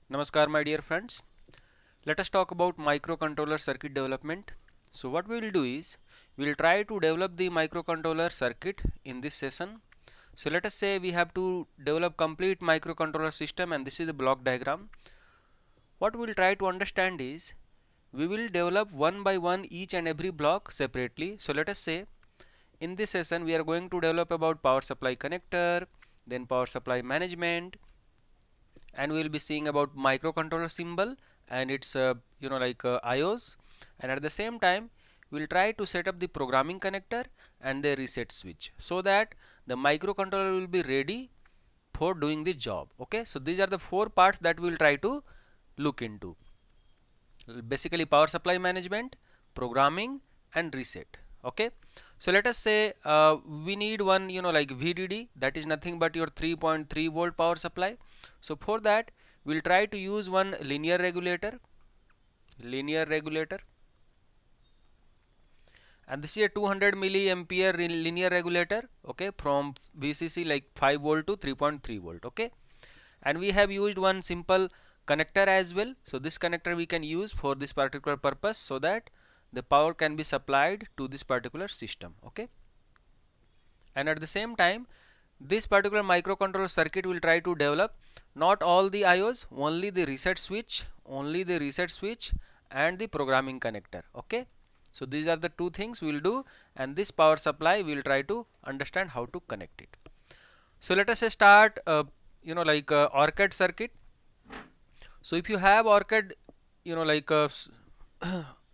Namaskar my dear friends. Let us talk about microcontroller circuit development. So what we will do is we will try to develop the microcontroller circuit in this session. So let us say we have to develop complete microcontroller system and this is the block diagram. What we will try to understand is we will develop one by one each and every block separately. So let us say in this session we are going to develop about power supply connector, then power supply management, and we will be seeing about microcontroller symbol and its IOs, and at the same time we will try to set up the programming connector and the reset switch so that the microcontroller will be ready for doing the job. Okay, so these are the four parts that we will try to look into: basically power supply management, programming and reset. Okay, so let us say we need one VDD, that is nothing but your 3.3 volt power supply. So for that we'll try to use one linear regulator, and this is a 200 milliampere linear regulator. Okay, from VCC like 5 volt to 3.3 volt. Okay, and we have used one simple connector as well. So this connector we can use for this particular purpose so that the power can be supplied to this particular system. Okay, and at the same time this particular microcontroller circuit will try to develop not all the IOs, only the reset switch, and the programming connector. Okay, so these are the two things we will do, and this power supply we will try to understand how to connect it. So let us start OrCAD circuit. So if you have OrCAD,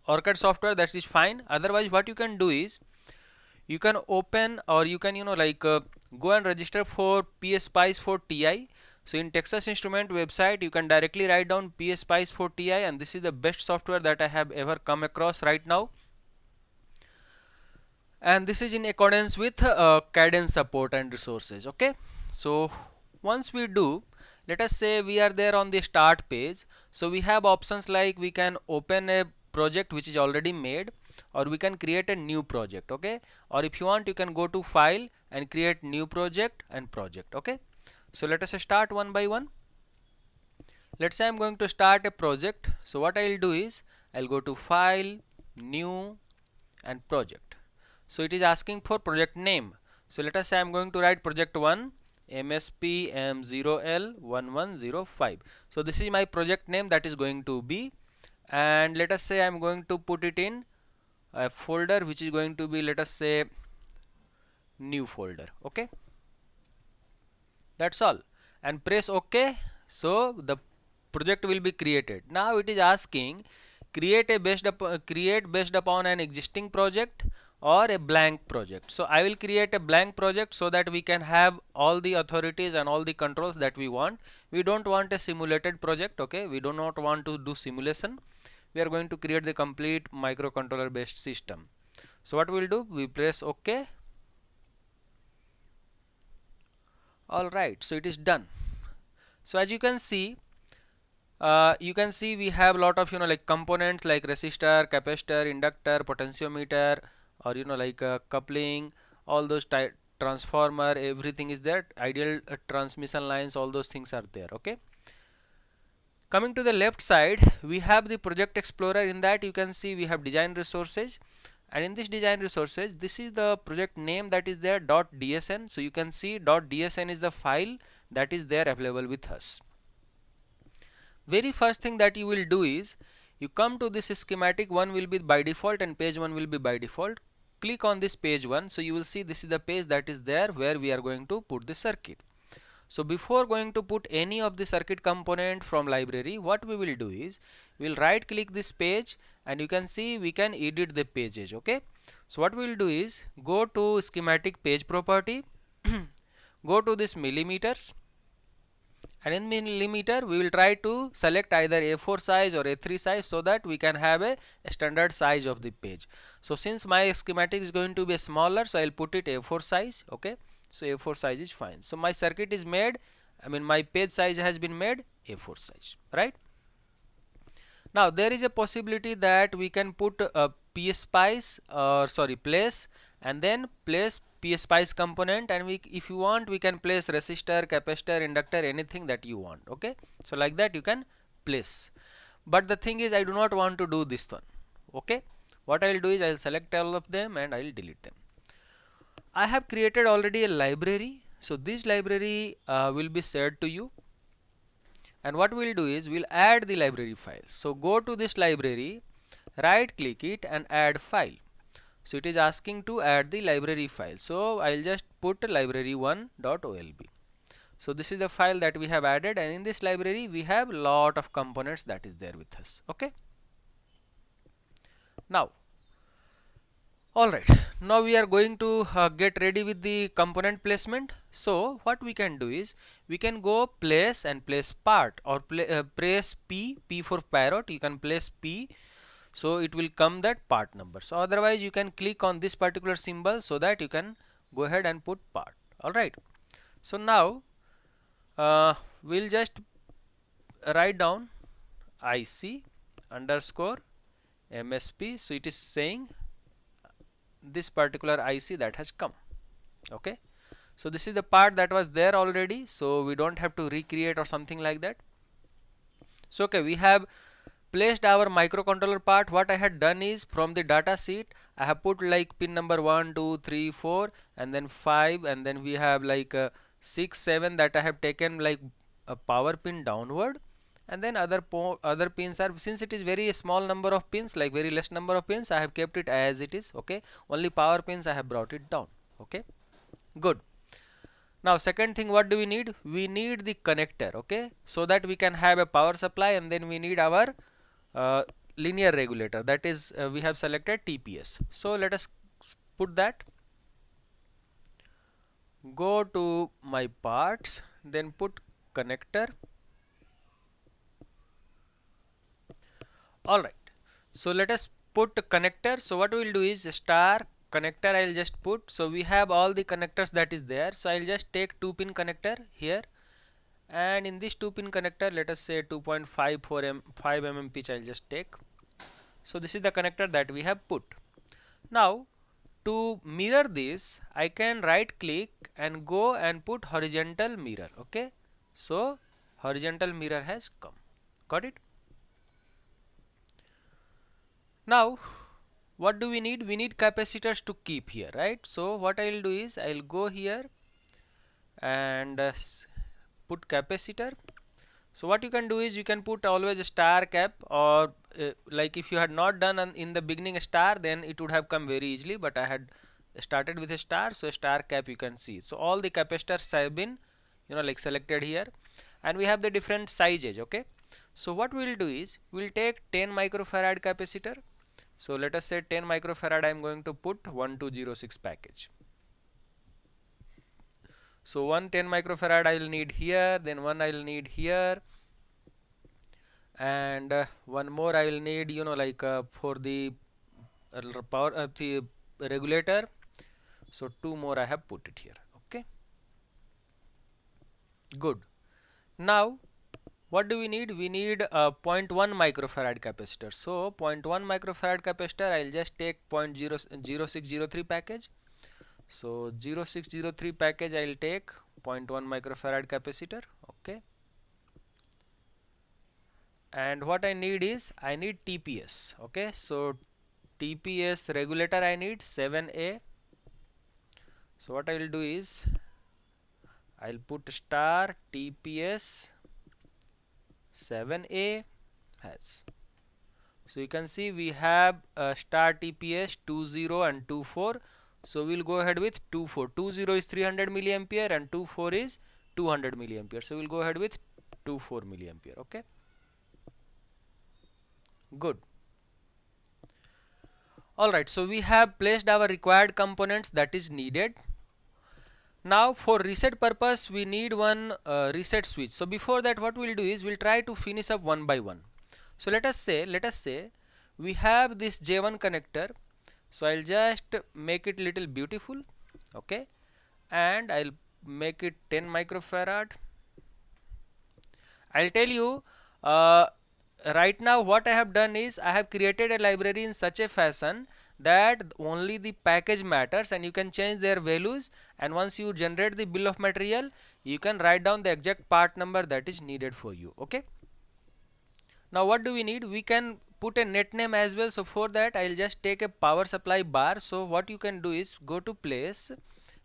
OrCAD software, that is fine. Otherwise what you can do is you can open, or you can go and register for PSpice for TI. So in Texas Instrument website you can directly write down PSpice for TI, and this is the best software that I have ever come across right now, and this is in accordance with cadence support and resources. Okay, so once we do, let us say we are there on the start page. So we have options like we can open a project which is already made, or we can create a new project. Okay, or if you want you can go to file and create new project and project. Okay, so let us start one by one. Let's say I'm going to start a project. So what I'll do is I'll go to file, new and project. So it is asking for project name. So let us say I'm going to write project 1 MSPM0L1306. So this is my project name that is going to be, and let us say I'm going to put it in a folder which is going to be, let us say, new folder. Okay, that's all, and press OK. So the project will be created. Now it is asking create based upon an existing project or a blank project. So I will create a blank project so that we can have all the authorities and all the controls that we want. We don't want a simulated project. Okay, we do not want to do simulation. We are going to create the complete microcontroller based system. So what we'll do, we press OK. Alright, so it is done. So as you can see we have a lot of components like resistor, capacitor, inductor, potentiometer, or coupling, all those transformer, everything is there, ideal transmission lines, all those things are there. Okay, coming to the left side we have the project explorer. In that you can see we have design resources, and in this design resources this is the project name that is there, .dsn. So you can see .dsn is the file that is there available with us. Very first thing that you will do is you come to this schematic. One will be by default and page 1 will be by default. Click on this page 1. So you will see this is the page that is there where we are going to put the circuit. So before going to put any of the circuit component from library, what we will do is we will right click this page, and you can see we can edit the pages. Okay, so what we will do is go to schematic page property, go to this millimeters, and in millimeter we will try to select either A4 size or A3 size so that we can have a standard size of the page. So since my schematic is going to be smaller, so I'll put it A4 size. Okay, so A4 size is fine. So my circuit is made, my page size has been made A4 size, right? Now there is a possibility that we can put a PSpice, place, and then place PSpice component, and if you want we can place resistor, capacitor, inductor, anything that you want. Okay, so like that you can place. But the thing is, I do not want to do this one. Okay, what I'll do is I'll select all of them and I'll delete them. I have created already a library, so this library will be shared to you. And what we'll do is we'll add the library file. So go to this library, right click it and add file. So it is asking to add the library file. So I'll just put library1.olb. So this is the file that we have added, and in this library we have lot of components that is there with us. Okay. Now, alright, now we are going to get ready with the component placement. So what we can do is we can go place and place part, or press P for parrot. You can place P, so it will come that part number. So otherwise you can click on this particular symbol so that you can go ahead and put part. Alright, so now we'll just write down IC underscore MSP. So it is saying this particular IC that has come. Okay, so this is the part that was there already, so we don't have to recreate or something like that. So okay, we have placed our microcontroller part. What I had done is from the data sheet I have put like pin number 1 2 3 4 and then 5, and then we have like 6 7 that I have taken like a power pin downward, and then other pins are, since it is very small number of pins, like very less number of pins, I have kept it as it is. Okay, only power pins I have brought it down. Okay, good. Now second thing, what do we need? We need the connector. Okay, so that we can have a power supply, and then we need our linear regulator, that is we have selected TPS. So let us put that. Go to my parts, then put connector. Alright, so let us put connector. So what we will do is star connector I'll just put. So we have all the connectors that is there, so I'll just take 2-pin connector here, and in this 2-pin connector let us say 2.5 mm pitch I'll just take. So this is the connector that we have put. Now to mirror this, I can right click and go and put horizontal mirror. Okay, so horizontal mirror has come. Got it? Now what do we need? We need capacitors to keep here, right? So what I will do is I will go here and put capacitor. So what you can do is you can put always a star cap, or like if you had not done in the beginning a star, then it would have come very easily, but I had started with a star, so a star cap you can see. So all the capacitors have been like selected here, and we have the different sizes. Okay, so what we will do is we will take 10 microfarad capacitor. So let us say 10 microfarad I am going to put 1206 package. So one 10 microfarad I will need here, then one I will need here, and one more I will need for the power the regulator. So 2 more I have put it here. Okay, good. Now what do we need? We need a 0.1 microfarad capacitor. So 0.1 microfarad capacitor I will just take 0.0603 package. So 0603 package I will take 0.1 microfarad capacitor. Okay, and what I need is I need TPS. Okay, so TPS regulator I need 7A. So what I will do is I will put star TPS 7A has. So you can see we have star TPS 20 and 24. So we'll go ahead with 24. 20 is 300 milliampere and 24 is 200 milliampere. So we'll go ahead with 24 milliampere. Okay, good. Alright, so we have placed our required components that is needed. Now for reset purpose we need one reset switch. So before that what we'll do is we'll try to finish up one by one. So let us say we have this J1 connector. So I'll just make it little beautiful. Okay, and I'll make it 10 microfarad. I'll tell you right now what I have done is I have created a library in such a fashion that only the package matters, and you can change their values, and once you generate the bill of material you can write down the exact part number that is needed for you. Okay, Now what do we need? We can put a net name as well. So for that I'll just take a power supply bar. So what you can do is go to place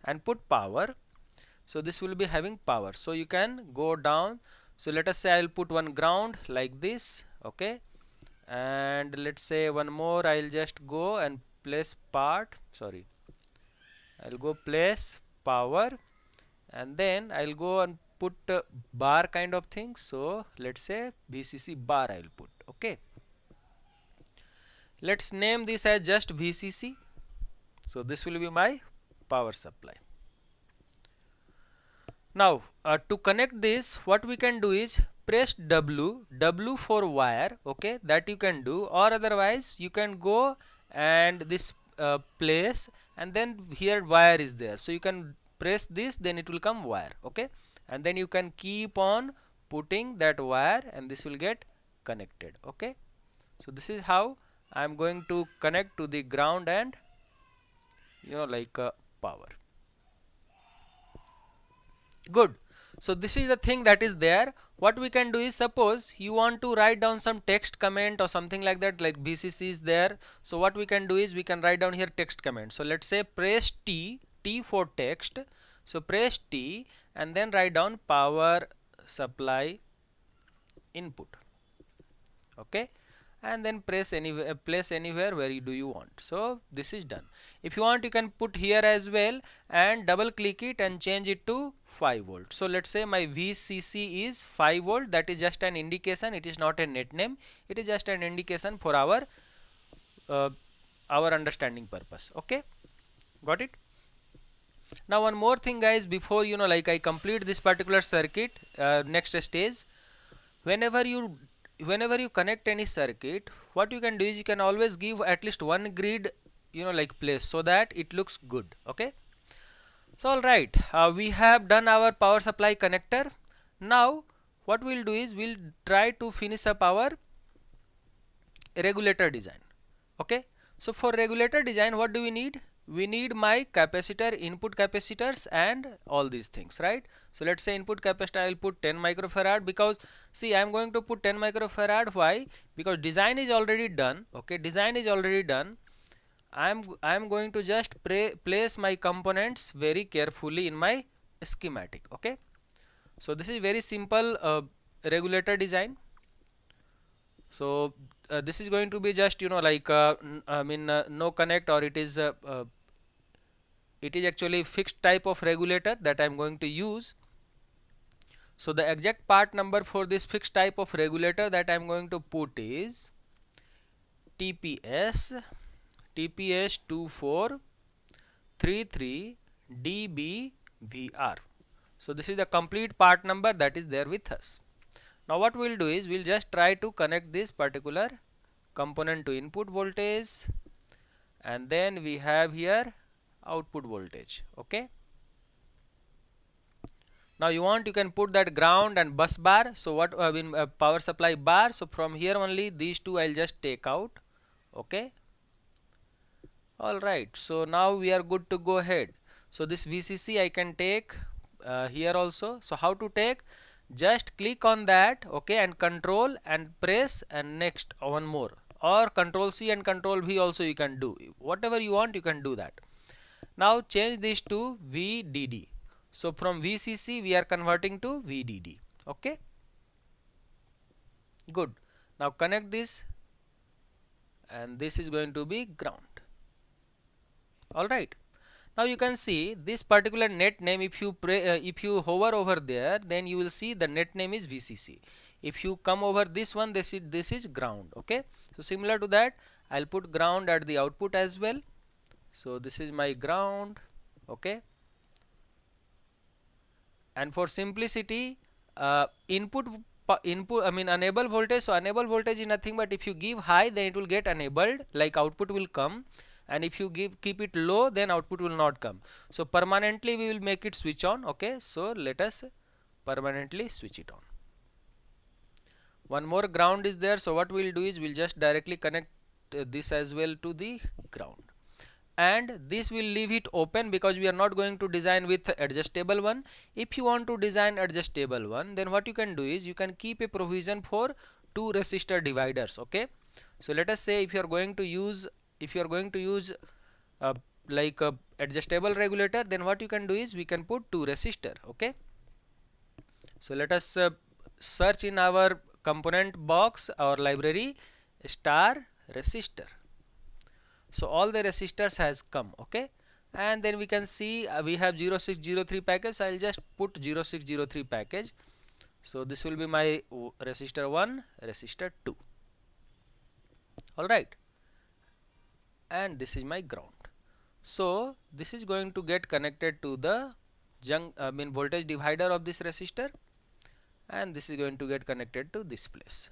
and put power. So this will be having power. So you can go down. So let us say I'll put one ground like this, okay, and let's say one more. I'll just go and place I'll go place power, and then I'll go and put bar kind of thing. So let's say VCC bar I'll put, okay. Let's name this as just VCC. So this will be my power supply. Now to connect this, what we can do is press W for wire, okay, that you can do, or otherwise you can go and this place, and then here wire is there, so you can press this, then it will come wire, okay, and then you can keep on putting that wire and this will get connected, okay. So this is how I am going to connect to the ground and power. Good. So this is the thing that is there. What we can do is, suppose you want to write down some text comment or something like that, like VCC is there. So what we can do is we can write down here text comment. So let's say press T for text. So press T and then write down power supply input, okay, and then press anywhere, place anywhere where you want. So this is done. If you want, you can put here as well and double click it and change it to 5 volt. So let's say my VCC is 5 volt. That is just an indication. It is not a net name. It is just an indication for our understanding purpose, okay. Got it? Now one more thing guys, before I complete this particular circuit, next stage, whenever you connect any circuit, what you can do is you can always give at least one grid place, so that it looks good, okay. So alright, we have done our power supply connector. Now what we'll do is we'll try to finish up our regulator design, okay. So for regulator design, what do we need? We need my capacitor, input capacitors and all these things, right? So let's say input capacitor I'll put 10 microfarad, because see I'm going to put 10 microfarad. Why? Because design is already done, okay, design is already done. I'm going to just place my components very carefully in my schematic, okay. So this is very simple regulator design. So this is going to be just no connect, or it is actually fixed type of regulator that I'm going to use. So the exact part number for this fixed type of regulator that I'm going to put is TPS 2433 dBVR. So this is the complete part number that is there with us. Now what we'll do is we'll just try to connect this particular component to input voltage, and then we have here output voltage, okay. Now you can put that ground and bus bar. So what power supply bar. So from here only these two I'll just take out, okay. Alright, so now we are good to go ahead. So this VCC I can take here also. So how to take? Just click on that, okay, and control and press, and next one more, or control C and control V also you can do. Whatever you want you can do that. Now change this to VDD. So from VCC we are converting to VDD, okay. Good. Now connect this, and this is going to be ground. Alright. Now you can see this particular net name. If you hover over there, then you will see the net name is VCC. If you come over this one, this is ground, okay. So similar to that, I'll put ground at the output as well. So this is my ground, okay. And for simplicity, enable voltage. So enable voltage is nothing but if you give high, then it will get enabled, like output will come, and if you keep it low, then output will not come. So permanently we will make it switch on, okay. So let us permanently switch it on. One more ground is there. So what we'll do is we'll just directly connect this as well to the ground, and this will leave it open because we are not going to design with adjustable one. If you want to design adjustable one, then what you can do is you can keep a provision for two resistor dividers. Okay, so let us say if you are going to use uh, like a adjustable regulator, then what you can do is we can put two resistor. Okay, so let us search in our component box, our library, star resistor. So all the resistors has come. Okay, and then we can see we have 0603 package. So I'll just put 0603 package. So this will be my resistor 1, resistor 2. Alright, and this is my ground. So this is going to get connected to the voltage divider of this resistor, and this is going to get connected to this place.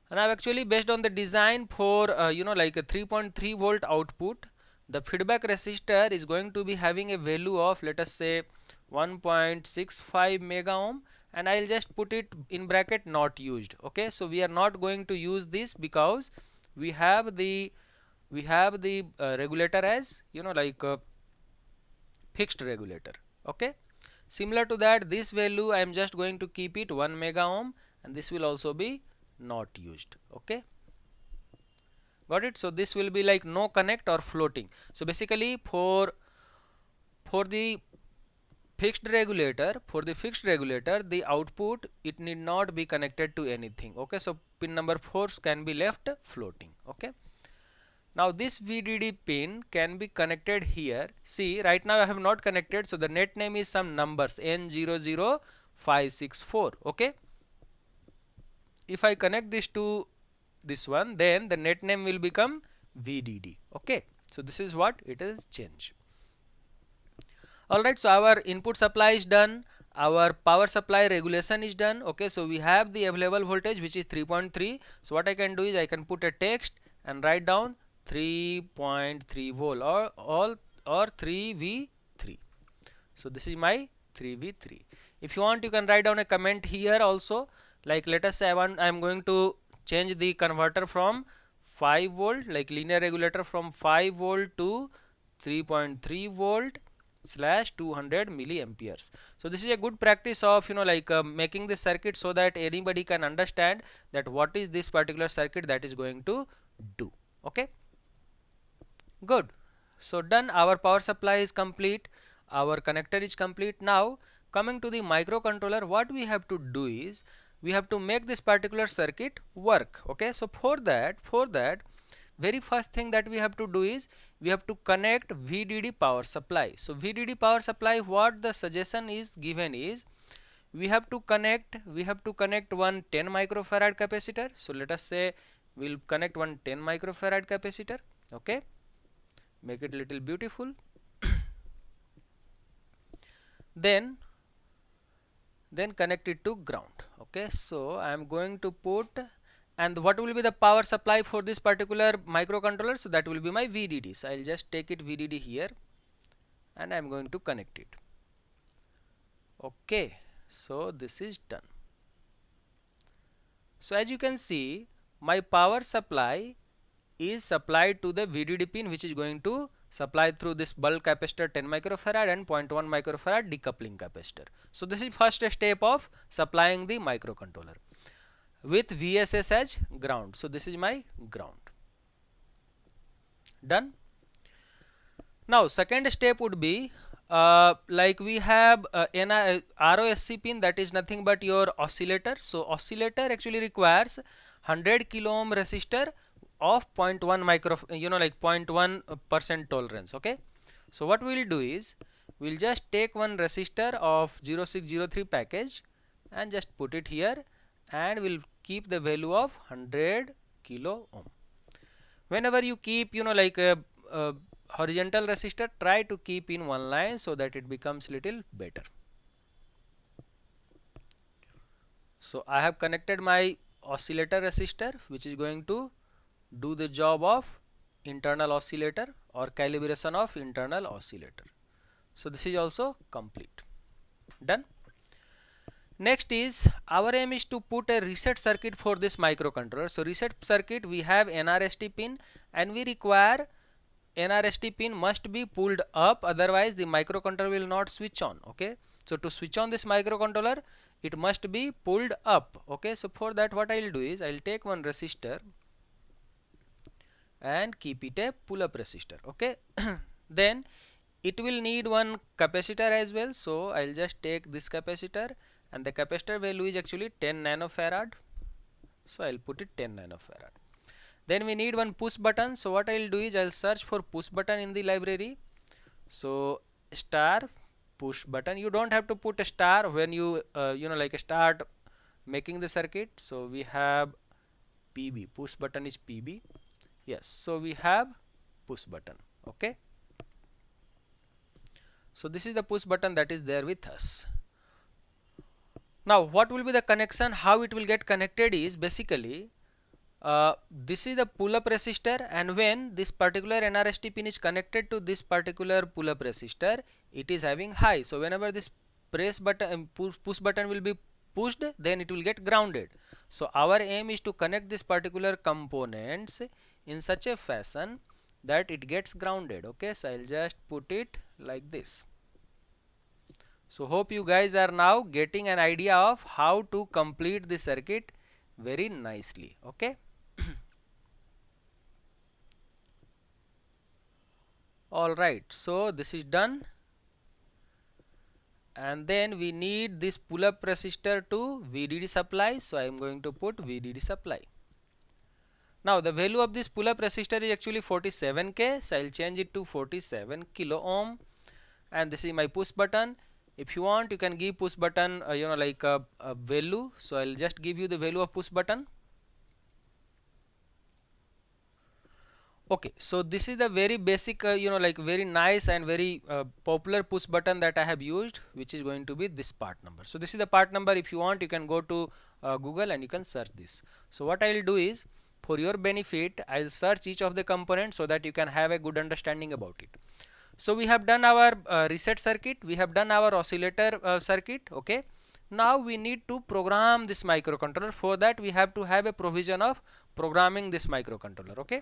And I've actually based on the design for like a 3.3 volt output, the feedback resistor is going to be having a value of, let us say, 1.65 mega ohm, and I'll just put it in bracket not used. Okay, so we are not going to use this because we have the regulator as like a fixed regulator. Okay, similar to that, this value I am just going to keep it 1 mega ohm, and this will also be not used. Okay, got it? So this will be like no connect or floating. So basically for the fixed regulator, the output, it need not be connected to anything. Okay, so pin number 4 can be left floating. Okay, now this VDD pin can be connected here. See, right now I have not connected, so the net name is some numbers N00564. Okay, if I connect this to this one, then the net name will become VDD. Okay, so this is what it is changed. Alright, so our input supply is done, our power supply regulation is done. Okay, so we have the available voltage which is 3.3. so what I can do is I can put a text and write down 3.3 volt or 3V3. so this is my 3V3. If you want, you can write down a comment here also, like let us say I'm going to change the converter from 5 volt, like linear regulator, from 5 volt to 3.3 volt slash 200 milliamperes. So this is a good practice of making this circuit so that anybody can understand that what is this particular circuit that is going to do. Okay, good. So done, our power supply is complete, our connector is complete. Now coming to the microcontroller, what we have to do is we have to make this particular circuit work. Okay, so for that very first thing that we have to do is we have to connect VDD power supply. So VDD power supply, what the suggestion is given is we have to connect one 10 microfarad capacitor. So let us say we'll connect one 10 microfarad capacitor. Okay, make it little beautiful. then connect it to ground. Okay, so I am going to put, and what will be the power supply for this particular microcontroller? So that will be my VDD. So I'll just take it VDD here, and I'm going to connect it. Okay, so this is done. So as you can see, my power supply is supplied to the VDD pin, which is going to supply through this bulk capacitor 10 microfarad and 0.1 microfarad decoupling capacitor. So this is first step of supplying the microcontroller with VSS as ground. So this is my ground. Done. Now second step would be like we have ROSC pin, that is nothing but your oscillator. So oscillator actually requires 100 kilo ohm resistor of 0.1 micro, like 0.1% tolerance. Okay, so what we'll do is we'll just take one resistor of 0603 package and just put it here, and we'll keep the value of 100 kilo ohm. Whenever you keep like a horizontal resistor, try to keep in one line so that it becomes little better. So I have connected my oscillator resistor, which is going to do the job of internal oscillator or calibration of internal oscillator. So this is also complete. Done. Next is our aim is to put a reset circuit for this microcontroller. So reset circuit, we have NRST pin, and we require NRST pin must be pulled up, otherwise the microcontroller will not switch on. Okay, so to switch on this microcontroller, it must be pulled up. Okay, so for that what I'll do is I'll take one resistor and keep it a pull up resistor. Okay, then it will need one capacitor as well, so I'll just take this capacitor, and the capacitor value is actually 10 nanofarad, so I'll put it 10 nanofarad. Then we need one push button, so what I'll do is I'll search for push button in the library. So star push button, you don't have to put a star when you start making the circuit. So we have PB, push button is PB. Yes, so we have push button. Okay, so this is the push button that is there with us. Now what will be the connection, how it will get connected is basically this is the pull-up resistor, and when this particular NRST pin is connected to this particular pull-up resistor, it is having high. So whenever this press button, push button will be pushed, then it will get grounded. So our aim is to connect this particular components in such a fashion that it gets grounded. Okay, so I'll just put it like this. So hope you guys are now getting an idea of how to complete the circuit very nicely. Okay. Alright, so this is done, and then we need this pull up resistor to VDD supply, so I am going to put VDD supply. Now the value of this pull up resistor is actually 47K, so I will change it to 47 kilo ohm, and this is my push button. If you want, you can give push button a value, so I will just give you the value of push button. Okay, so this is the very basic very nice and very popular push button that I have used, which is going to be this part number. So this is the part number. If you want, you can go to Google and you can search this. So what I will do is, for your benefit, I will search each of the components so that you can have a good understanding about it. So we have done our reset circuit, we have done our oscillator circuit. Okay, now we need to program this microcontroller. For that we have to have a provision of programming this microcontroller. Okay,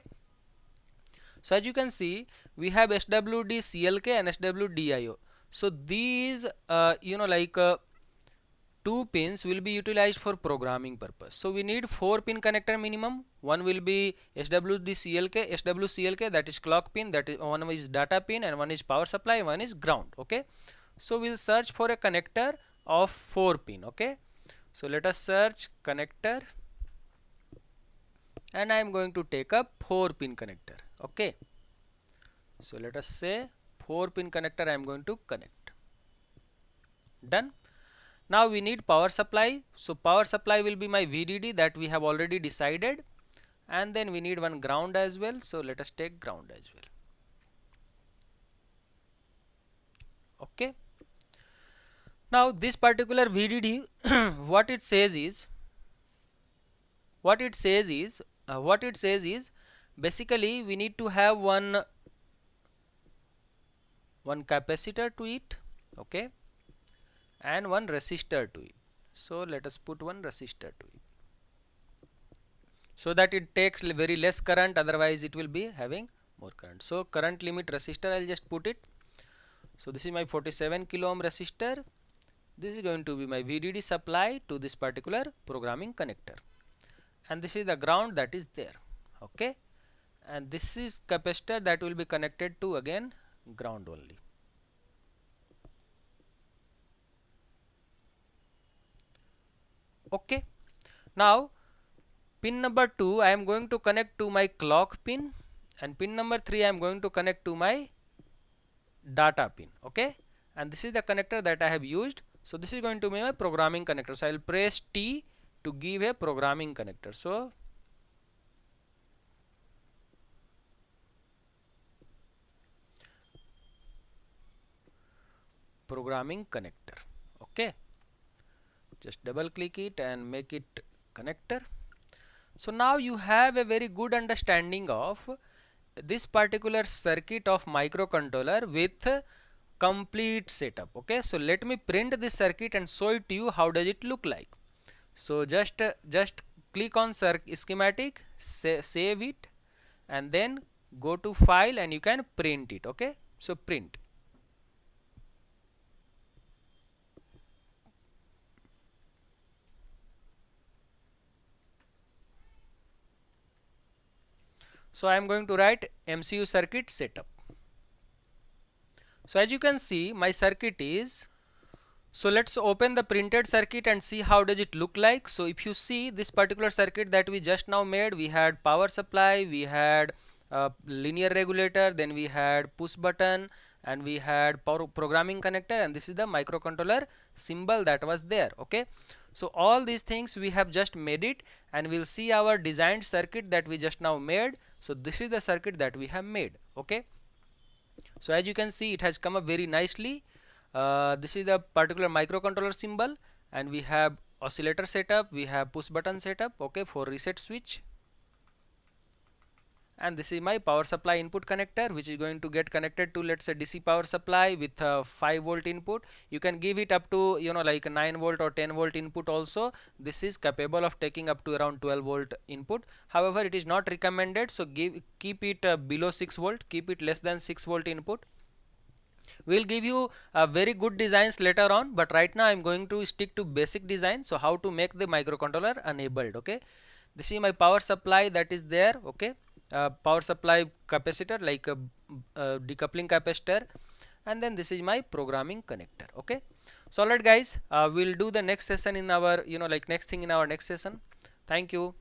so as you can see, we have SWD CLK and SWD IO. So these two pins will be utilized for programming purpose. So we need 4 pin connector minimum. One will be SWD CLK, SWCLK, that is clock pin, that is one is data pin, and one is power supply, one is ground. Okay, so we'll search for a connector of 4 pin. Okay, so let us search connector, and I am going to take up 4 pin connector. Okay, so let us say 4 pin connector I am going to connect. Done. Now we need power supply, so power supply will be my VDD that we have already decided, and then we need one ground as well, so let us take ground as well. Okay, now this particular VDD what it says is basically we need to have one capacitor to it. Okay, and one resistor to it. So let us put one resistor to it, so that it takes very less current, otherwise it will be having more current. So current limit resistor, I'll just put it. So this is my 47 kilo ohm resistor. This is going to be my VDD supply to this particular programming connector, and this is the ground that is there. Okay, and this is capacitor that will be connected to again ground only. Okay, now pin number 2 I am going to connect to my clock pin, and pin number 3 I am going to connect to my data pin. Okay, and this is the connector that I have used. So this is going to be my programming connector. So I will press T to give a programming connector. So programming connector. Okay, just double click it and make it connector. So now you have a very good understanding of this particular circuit of microcontroller with complete setup. Okay, so let me print this circuit and show it to you how does it look like. So just click on schematic, save it, and then go to file and you can print it. Okay, so print. So I am going to write MCU circuit setup. So as you can see, my circuit is, so let's open the printed circuit and see how does it look like. So if you see this particular circuit that we just now made, we had power supply, we had linear regulator, then we had push button, and we had power programming connector, and this is the microcontroller symbol that was there. Okay, so all these things we have just made it, and we'll see our designed circuit that we just now made. So this is the circuit that we have made. Okay, so as you can see, it has come up very nicely. This is the particular microcontroller symbol, and we have oscillator setup, we have push button setup, okay, for reset switch, and this is my power supply input connector, which is going to get connected to, let's say, DC power supply with 5-volt input. You can give it up to, you know, like a 9-volt or 10-volt input also. This is capable of taking up to around 12-volt input. However, it is not recommended, so keep it below 6-volt, keep it less than 6-volt input. We'll give you very good designs later on, but right now I'm going to stick to basic design. So how to make the microcontroller enabled. Okay, this is my power supply that is there. Okay, power supply capacitor, like a decoupling capacitor, and then this is my programming connector. Okay, so alright guys, we'll do the next session in our, you know, like next thing in our next session. Thank you.